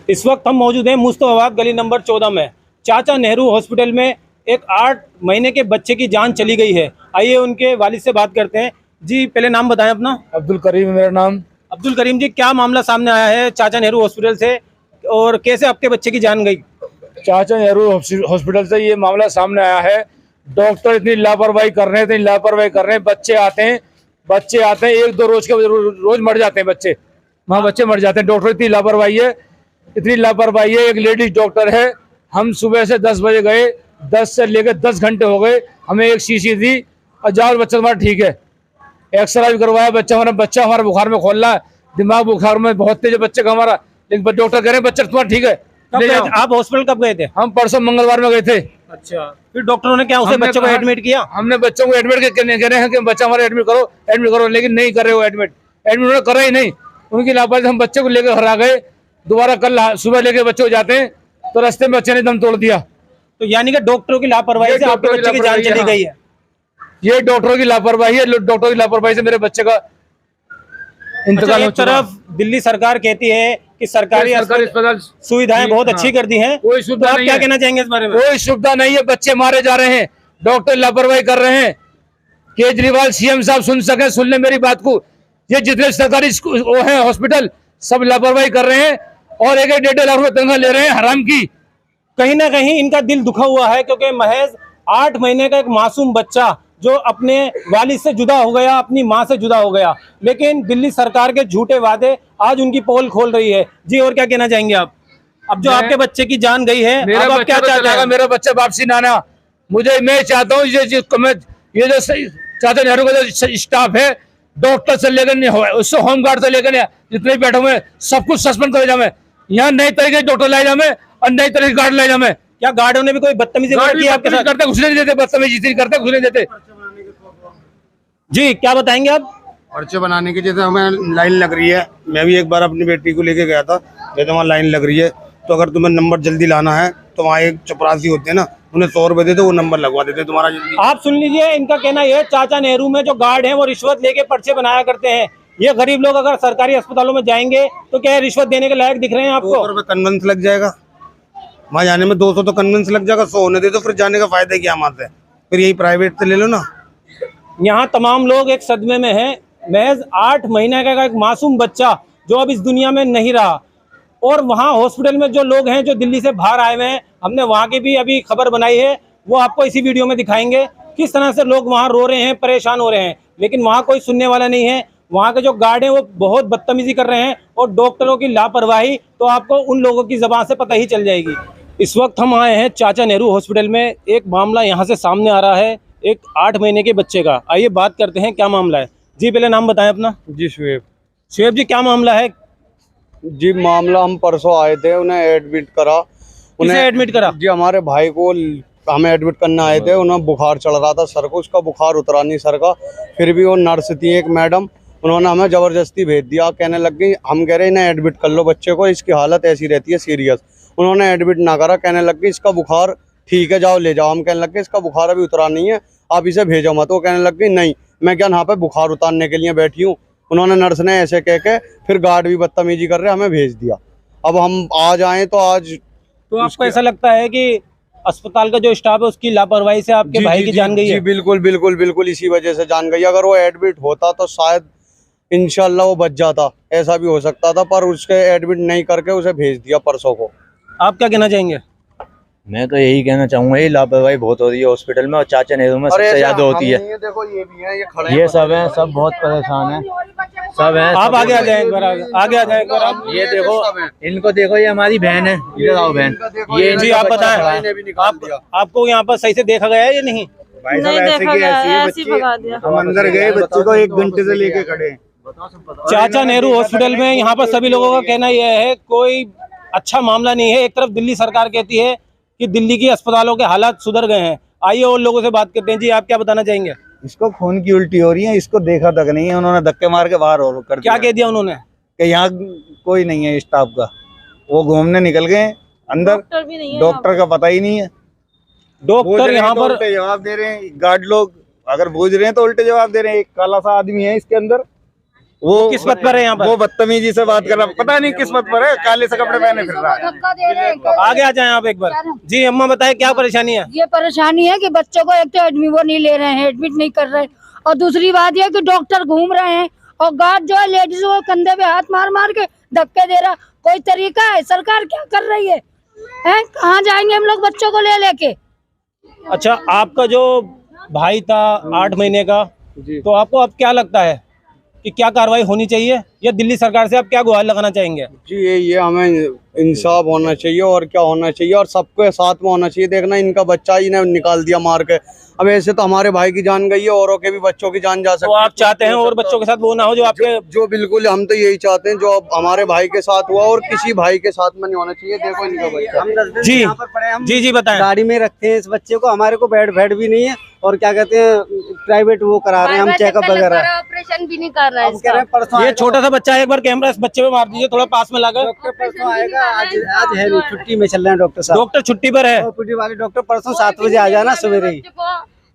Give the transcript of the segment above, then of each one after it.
इस वक्त हम मौजूद हैं मुस्तफाबाद गली नंबर 14 में। चाचा नेहरू हॉस्पिटल में एक 8 महीने के बच्चे की जान चली गई है। आइए उनके वालिद से बात करते हैं। जी पहले नाम बताएं अपना। अब्दुल करीम मेरा नाम। अब्दुल करीम जी, क्या मामला सामने आया है चाचा नेहरू हॉस्पिटल से और कैसे आपके बच्चे की जान गई? चाचा नेहरू हॉस्पिटल से ये मामला सामने आया है। डॉक्टर इतनी लापरवाही कर रहे हैं, बच्चे आते हैं 1-2 रोज के रोज मर जाते हैं बच्चे, वहाँ बच्चे मर जाते हैं। डॉक्टर इतनी लापरवाही है। एक लेडीज डॉक्टर है। हम सुबह से 10 बजे गए, 10 से लेकर 10 घंटे हो गए। हमें एक शीशी दी और जाओ बच्चा तुम्हारा ठीक है। एक्सरे भी करवाया, बच्चा हमारा बुखार में खोल रहा है, दिमाग बुखार में बहुत तेज है बच्चे का हमारा, लेकिन डॉक्टर कह रहे हैं बच्चा तुम्हारा ठीक है। आप हॉस्पिटल कब गए थे? हम परसों मंगलवार में गए थे। अच्छा, फिर डॉक्टरों ने क्या उसे बच्चों को एडमिट किया? हमने बच्चों को एडमिट कह रहे हैं कि बच्चा हमारा एडमिट करो, लेकिन नहीं कर रहे हो एडमिट उन्होंने करा ही नहीं। उनकी लापरवाही हम बच्चे को लेकर घर आ गए। दोबारा कल सुबह लेके बच्चे को जाते हैं तो रास्ते में बच्चे ने दम तोड़ दिया। तो यानी कि डॉक्टरों की लापरवाही से आपके बच्चे की जान चली गई है। ये डॉक्टरों की लापरवाही है। डॉक्टरों की लापरवाही से मेरे बच्चे का इंतकाल हो चुका। तरफ दिल्ली सरकार कहती है कि सरकारी अस्पताल सुविधाएं बहुत अच्छी कर दी हैं, कोई सुविधा आप क्या कहना चाहेंगे इस बारे में? कोई सुविधा नहीं है, बच्चे मारे जा रहे हैं, डॉक्टर लापरवाही कर रहे हैं। केजरीवाल सीएम साहब सुन ले मेरी बात को। ये जितने सरकारी वो है हॉस्पिटल सब लापरवाही कर रहे हैं और 1-1.5 लाख रुपए तनख्वाह ले रहे हैं हराम की। कहीं ना कहीं इनका दिल दुखा हुआ है क्योंकि महज 8 महीने का एक मासूम बच्चा जो अपने वालिद से जुदा हो गया, अपनी माँ से जुदा हो गया, लेकिन दिल्ली सरकार के झूठे वादे आज उनकी पोल खोल रही है। जी और क्या कहना चाहेंगे आप? अब जो आपके बच्चे की जान गई है, मेरा अब क्या चाहते हैं? मेरा बच्चा वापसी ना आना। मैं चाहता हूँ ये जो चाचा नेहरू का जो स्टाफ है, डॉक्टर से लेकर उससे होमगार्ड से लेकर जितने भी बैठे हुए सब कुछ सस्पेंड करे जाए। यहाँ नए तरीके डॉक्टर लाए जाए और नए तरीके गार्ड लाए जाए। क्या गार्डों ने भी कोई बदतमीजी की आपके साथ? करते घुसने नहीं देते, बदतमीजी करते घुसने देते। जी क्या बताएंगे आप? पर्चे बनाने की जैसे हमें लाइन लग रही है। मैं भी एक बार अपनी बेटी को लेके गया था, जैसे वहाँ लाइन लग रही है तो अगर तुम्हें नंबर जल्दी लाना है तो वहाँ एक चपरासी होते हैं ना, उन्हें 100 रुपए देते वो नंबर लगवा देते तुम्हारा जल्दी। आप सुन लीजिए, इनका कहना यह चाचा नेहरू में जो गार्ड हैं वो रिश्वत लेके पर्चे बनाया करते हैं। ये गरीब लोग अगर सरकारी अस्पतालों में जाएंगे तो क्या रिश्वत देने के लायक दिख रहे हैं आपको? 200 रुपए कन्वेंस लग जाएगा, वहाँ जाने में 200 तो कन्वेंस लग जाएगा। 100 होने दे तो फिर जाने का फायदा क्या मात है? फिर यही प्राइवेट से ले लो ना। यहाँ तमाम लोग एक सदमे में हैं। महज 8 महीने का एक मासूम बच्चा जो अब इस दुनिया में नहीं रहा, और वहाँ हॉस्पिटल में जो लोग हैं जो दिल्ली से बाहर आए हुए हैं, हमने वहाँ की भी अभी खबर बनाई है, वो आपको इसी वीडियो में दिखाएंगे किस तरह से लोग वहाँ रो रहे हैं, परेशान हो रहे हैं, लेकिन वहाँ कोई सुनने वाला नहीं है। वहाँ के जो गार्ड हैं वो बहुत बदतमीजी कर रहे हैं और डॉक्टरों की लापरवाही तो आपको उन लोगों की ज़बान से पता ही चल जाएगी। इस वक्त हम आए हैं चाचा नेहरू हॉस्पिटल में। एक मामला यहाँ से सामने आ रहा है, एक 8 महीने के बच्चे का। आइए बात करते हैं क्या मामला है। जी पहले नाम बताएं अपना। जी शुएब जी, क्या मामला है? जी मामला हम परसों आए थे, उन्हें एडमिट करा। उन्हें एडमिट करा? जी हमारे भाई को हमें एडमिट करने आए थे। उन्हें बुखार चढ़ रहा था सर को, उसका बुखार उतरा नहीं सर का। फिर भी वो नर्स थी एक मैडम, उन्होंने हमें जबरदस्ती भेज दिया। कहने लग गई, हम कह रहे इन्हें एडमिट कर लो, बच्चे को इसकी हालत ऐसी रहती है सीरियस। उन्होंने एडमिट ना करा, कहने लग गई इसका बुखार ठीक है, जाओ ले जाओ। हम कहने लग गए इसका बुखार अभी उतरा नहीं है, आप इसे भेजो मत। वो कहने लग गई नहीं, मैं क्या यहाँ पे बुखार उतारने के लिए बैठी हूँ। उन्होंने नर्स ने ऐसे कह के फिर गार्ड भी बदतमीजी कर रहे हमें भेज दिया। अब हम आज आए तो आज तो आपको ऐसा लगता है कि अस्पताल का जो स्टाफ है उसकी लापरवाही से आपके भाई की जान गई है? जी बिल्कुल इसी वजह से जान गई। अगर वो एडमिट होता तो शायद इंशाल्लाह वो बच जाता, ऐसा भी हो सकता था, पर उसके एडमिट नहीं करके उसे भेज दिया परसों को। आप क्या कहना चाहेंगे? मैं तो यही कहना चाहूंगा, ये लापरवाही बहुत हो रही है हॉस्पिटल में और चाचा नेहरू में सबसे ज्यादा होती है। ये देखो ये भी है, ये खड़े ये सब हैं, सब बहुत परेशान हैं, सब हैं। आप आगे आ जाए एक बार, आगे आ जाए एक बार आप। ये देखो, इनको देखो, ये हमारी बहन है, इधर आओ बहन। ये जी आप बताएं, आपको यहाँ पर सही से देखा गया है या नहीं? भाई साहब ऐसे की ऐसी है, हम अंदर गए, बच्चे को 1 घंटे से लेके खड़े हैं। चाचा नेहरू हॉस्पिटल में यहाँ पर सभी लोगों का कहना यह है कोई अच्छा मामला नहीं है। एक तरफ दिल्ली सरकार कहती है कि दिल्ली की अस्पतालों के हालात सुधर गए हैं। आइए और लोगों से बात करते हैं। जी आप क्या बताना चाहेंगे? इसको खून की उल्टी हो रही है, इसको देखा तक नहीं है, उन्होंने धक्के मार के बाहर और कर क्या कह दिया उन्होंने? कि यहाँ कोई नहीं है स्टाफ का, वो घूमने निकल गए अंदर, डॉक्टर का पता ही नहीं है। डॉक्टर यहाँ पर उल्टे जवाब दे रहे हैं, गार्ड लोग अगर बूझ रहे हैं तो उल्टे जवाब दे रहे हैं। एक काला सा आदमी है इसके अंदर, वो किस पद पर है यहाँ पर? वो बदतमीजी से बात कर रहा, पता नहीं किस पद पर है, काले से कपड़े पहने फिर रहा है। आगे आ जाए आप एक बार। जी अम्मा बताए क्या परेशानी है? ये परेशानी है कि बच्चों को एक तो एडमिट वो नहीं ले रहे हैं, एडमिट नहीं कर रहे, और दूसरी बात ये कि डॉक्टर घूम रहे हैं और गार्ड जो है लेडीज को कंधे पे हाथ मार मार के धक्के दे रहा। कोई तरीका है? सरकार क्या कर रही है? कहाँ जाएंगे हम लोग बच्चों को ले लेके? अच्छा, आपका जो भाई था 8 महीने का, तो आपको अब क्या लगता है कि क्या कार्रवाई होनी चाहिए, या दिल्ली सरकार से आप क्या गुहार लगाना चाहेंगे? जी ये हमें इंसाफ होना चाहिए और क्या होना चाहिए, और सबके साथ में होना चाहिए। देखना इनका बच्चा इन्हें निकाल दिया मार के, अब ऐसे तो हमारे भाई की जान गई है, औरों के भी बच्चों की जान जा सकती तो है। आप चाहते हैं और बच्चों के साथ वो ना हो जो आपके? जो बिल्कुल हम तो यही चाहते हैं, जो अब हमारे भाई के साथ हुआ और किसी भाई के साथ में नहीं होना चाहिए। देखो इनका बच्चा, हम 10 दिन जी। से यहाँ पर पड़े, हम जी बताएं। गाड़ी में रखते हैं इस बच्चे को, हमारे को बेड भी नहीं है, और क्या कहते हैं प्राइवेट वो करा रहे हैं हम चेकअप वगैरह, ऑपरेशन भी नहीं कर रहा हम कह रहे हैं परसों ये आएगा। छोटा सा बच्चा है, एक बार कैमरा इस बच्चे पे मार दीजिए थोड़ा पास में लाकर। डॉक्टर परसों आएगा, आज है नहीं, छुट्टी में चल रहे हैं डॉक्टर साहब। डॉक्टर छुट्टी पर है। ओपीडी वाले डॉक्टर परसों 7 बजे आ जाना सवेरे ही।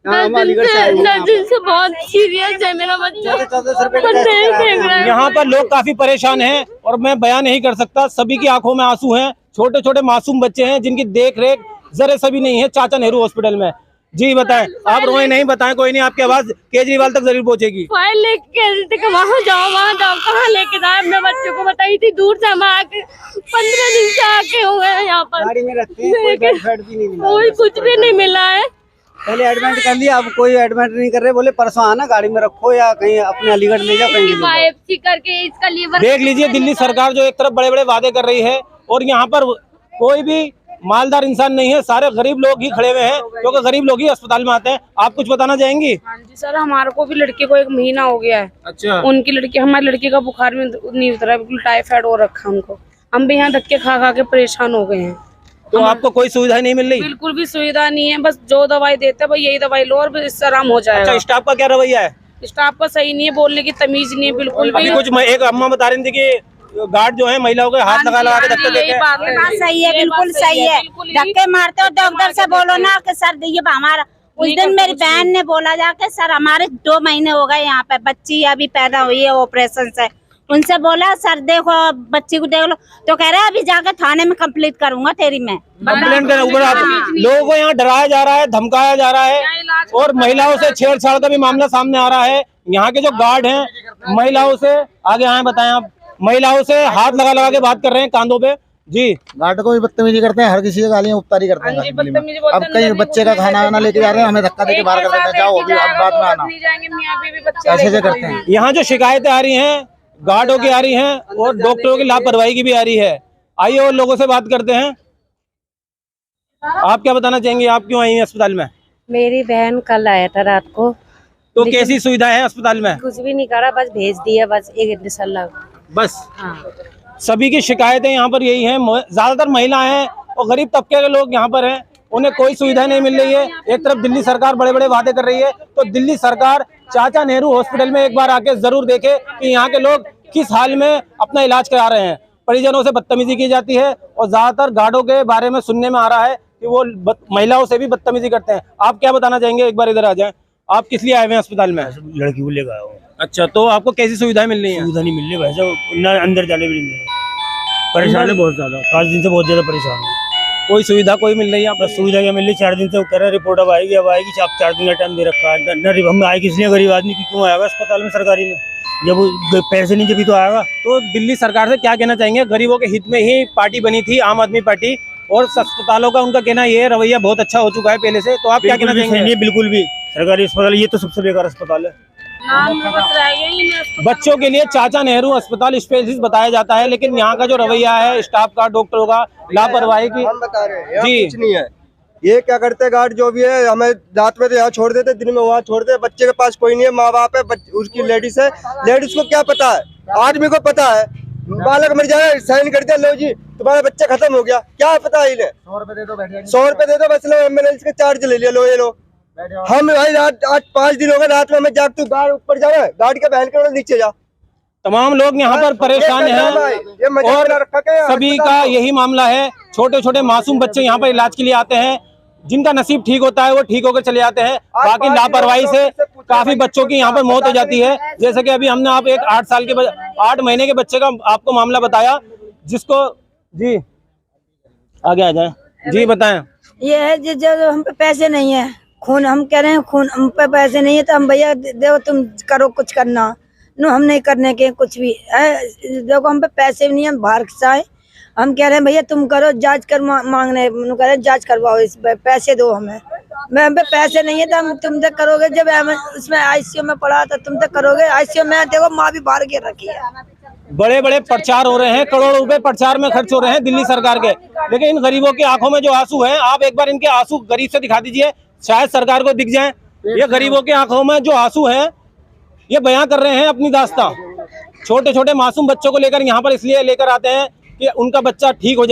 हम अलीगढ़ से आए हुए हैं। 10 दिन से बहुत सीरियस है मेरा बच्चा। 1400 रुपए पर नहीं देख रहा है। यहाँ पर लोग काफी परेशान हैं और मैं बयान नहीं कर सकता, सभी की आंखों में आंसू हैं। छोटे छोटे मासूम बच्चे हैं जिनकी देख रेख जरा सा भी नहीं है चाचा नेहरू हॉस्पिटल में। जी बताएं, आप रोए नहीं, बताएं, कोई नहीं, आपकी आवाज केजरीवाल तक जरूर पहुंचेगी। फाइल लेके वहाँ जाओ, कहाँ लेके जाए अपने बच्चे को? बताई थी दूर से हम आके 15 दिन से आके हुए हैं यहाँ पर, गाड़ी में रखते हैं, कोई बेड भी नहीं मिला, कोई कुछ भी नहीं मिला है। पहले एडमिट कर लिया, अब कोई एडमिट नहीं कर रहे, बोले परसों आना, गाड़ी में रखो या कहीं अपने अलीगढ़ ले जाओ, कहीं ले जाओ। बायोप्सी करके इसका लीवर देख लीजिए, दिल्ली सरकार जो एक तरफ बड़े बड़े वादे कर रही है और यहाँ पर कोई भी मालदार इंसान नहीं है, सारे गरीब लोग ही खड़े हुए हैं, क्योंकि गरीब लोग ही अस्पताल में आते हैं। आप कुछ बताना चाहेंगी? हाँ जी सर, हमारे को भी लड़के को 1 महीना हो गया है। अच्छा, उनकी लड़की, हमारी लड़की का बुखार में नहीं उतरा, बिल्कुल टाइफाइड हो रखा है उनको। हम भी यहाँ धक्के खा खा के परेशान हो गए हैं। तो आपको कोई सुविधा नहीं मिल रही? बिल्कुल भी सुविधा नहीं है, बस जो दवाई देते हैं भाई यही दवाई लो और इससे आराम हो जाएगा। अच्छा, स्टाफ का क्या रवैया है? स्टाफ का सही नहीं है, बोलने की तमीज नहीं है बिल्कुल भी। अभी कुछ एक अम्मा बता रही थी कि गार्ड जो है महिलाओं के हाथ लगा लगा के धक्के देते हैं। बात सही है, बिल्कुल सही है। धक्के मारते हो डॉक्टर से बोलो ना कि सर ये हमारा, उस दिन मेरी बहन ने बोला जाके सर हमारे 2 महीने हो गए यहाँ पे, बच्ची अभी पैदा हुई है ऑपरेशन से, उनसे बोला सर देखो बच्ची को देख लो, तो कह रहे अभी जाकर थाने में कंप्लीट करूंगा तेरी मैं कंप्लेंट करें ऊपर। आप लोगों को यहाँ डराया जा रहा है, धमकाया जा रहा है और महिलाओं से छेड़छाड़ का भी मामला सामने आ रहा है। यहाँ के जो गार्ड हैं महिलाओं से, आगे आए बताएं आप, महिलाओं से हाथ लगा लगा के बात कर रहे हैं कांधों पे। जी, गार्ड को भी बदतमीजी करते हैं, हर किसी की गालियां उपतारी करते हैं। अब कहीं बच्चे का खाना वाना लेके जा रहे हैं, हमें धक्का देके बाहर कर देते हैं, जाओ अभी अब बाद में आना, ऐसे करते हैं। यहाँ जो शिकायतें आ रही हैं गार्डों की आ रही हैं और डॉक्टरों की लापरवाही की भी आ रही है। आइए और लोगों से बात करते हैं। आप क्या बताना चाहेंगे, आप क्यों आई हैं अस्पताल में? मेरी बहन कल आया था रात को, तो कैसी सुविधा है अस्पताल में? कुछ भी नहीं करा, बस भेज दिया, बस एक इंशाल्लाह। बस हाँ, सभी की शिकायतें यहाँ पर यही हैं, ज्यादातर महिला हैं और गरीब तबके के लोग यहाँ पर हैं, उन्हें कोई सुविधा नहीं मिल रही है। एक तरफ दिल्ली सरकार बड़े बड़े वादे कर रही है, तो दिल्ली सरकार चाचा नेहरू हॉस्पिटल में एक बार आके जरूर देखे कि यहाँ के लोग किस हाल में अपना इलाज करा रहे हैं। परिजनों से बदतमीजी की जाती है और ज्यादातर गार्डों के बारे में सुनने में आ रहा है कि वो महिलाओं से भी बदतमीजी करते हैं। आप क्या बताना चाहेंगे, एक बार इधर आ जाए। आप किस लिए आए हुए हैं अस्पताल में? लड़की को लेकर आया हूँ। अच्छा, तो आपको कैसी सुविधाएं मिल रही हैं? सुविधा नहीं मिल रही भाई साहब, ना अंदर जाने भी नहीं है, परेशान है बहुत ज्यादा, 5 दिन से बहुत ज्यादा परेशान हूँ। कोई सुविधा कोई मिल रही है? बस सुविधा क्या मिल रही, 4 दिन से वो कह रहे हैं रिपोर्ट अब आएगी, अब आएगी, आप 4 दिन का टाइम दे रखा है। न हम आए किस लिए, गरीब आदमी क्यों आएगा अस्पताल में सरकारी में, जब वो पैसे नहीं जब तो आएगा। तो दिल्ली सरकार से क्या कहना चाहेंगे? गरीबों के हित में ही पार्टी बनी थी आम आदमी पार्टी, और अस्पतालों का उनका कहना ये रवैया बहुत अच्छा हो चुका है पहले से, तो आप क्या कहना चाहेंगे? बिल्कुल भी सरकारी अस्पताल ये तो सबसे बेकार अस्पताल है। नाम में बस रह गया ही नहीं। बच्चों के लिए चाचा नेहरू अस्पताल स्पेशलिस्ट बताया जाता है, लेकिन यहाँ का जो रवैया है स्टाफ का, डॉक्टरों का, लापरवाही की। हम बता रहे हैं जी, कुछ नहीं है। ये क्या करते हैं गार्ड जो भी है, हमें रात में तो यहाँ छोड़ देते, दिन में वहाँ छोड़ देते। बच्चे के पास कोई नहीं है, माँ बाप है, उसकी लेडीज है, लेडीज को क्या पता है, आदमी को पता है, बालक मर जाए साइन कर दिया, लो जी तुम्हारा बच्चा खत्म हो गया, क्या पता है इन्हें। 100 रुपए दे दो, बैठ जाएंगे। 100 रुपए दे दो, बस लो एम्बुलेंस का चार्ज ले लिया, लो ये लो। हम भाई रात 8-5 दिन हो गए, रात में हमें जाग तू गार्ड ऊपर जा रहा है, गार्ड के बहन के नीचे जा। तमाम लोग यहाँ पर परेशान हैं और सभी का यही मामला है। छोटे छोटे मासूम बच्चे यहाँ पर इलाज के लिए आते हैं जिनका नसीब ठीक होता है वो ठीक होकर चले जाते हैं, बाकी लापरवाही से काफी बच्चों की यहाँ पर मौत हो जाती है। जैसे कि अभी हमने आप एक 8 महीने के बच्चे का आपको मामला बताया, जिसको जी आगे आ जाए जी बताएं। ये है जो हम पे पैसे नहीं है, खून हम कह रहे हैं, खून हम पे पैसे नहीं है तो हम भैया देखो तुम करो कुछ करना, नो हम नहीं करने के कुछ भी है। देखो हम पे पैसे भी नहीं है, हम बाहर से आए, हम कह रहे हैं भैया तुम करो जांच कर मांग रहे हैं, कह रहे हैं जांच करवाओ, इस पे पैसे दो हमें। मैं हम पे पैसे नहीं है तो हम तुम तक करोगे, जब उसमें आईसीयू में पड़ा था तुम तक करोगे। आईसीयू में देखो माँ भी बाहर गिर रखी है। बड़े बड़े प्रचार हो रहे हैं, करोड़ों रुपए प्रचार में खर्च हो रहे हैं दिल्ली सरकार के, लेकिन इन गरीबों की आंखों में जो आंसू हैं, आप एक बार इनके आंसू गरीब से दिखा दीजिए, शायद सरकार को दिख जाए। ये गरीबों की आंखों में जो आंसू हैं, ये बयां कर रहे हैं अपनी दास्तां। छोटे छोटे मासूम बच्चों को लेकर यहाँ पर इसलिए लेकर आते हैं कि उनका बच्चा ठीक हो जाए।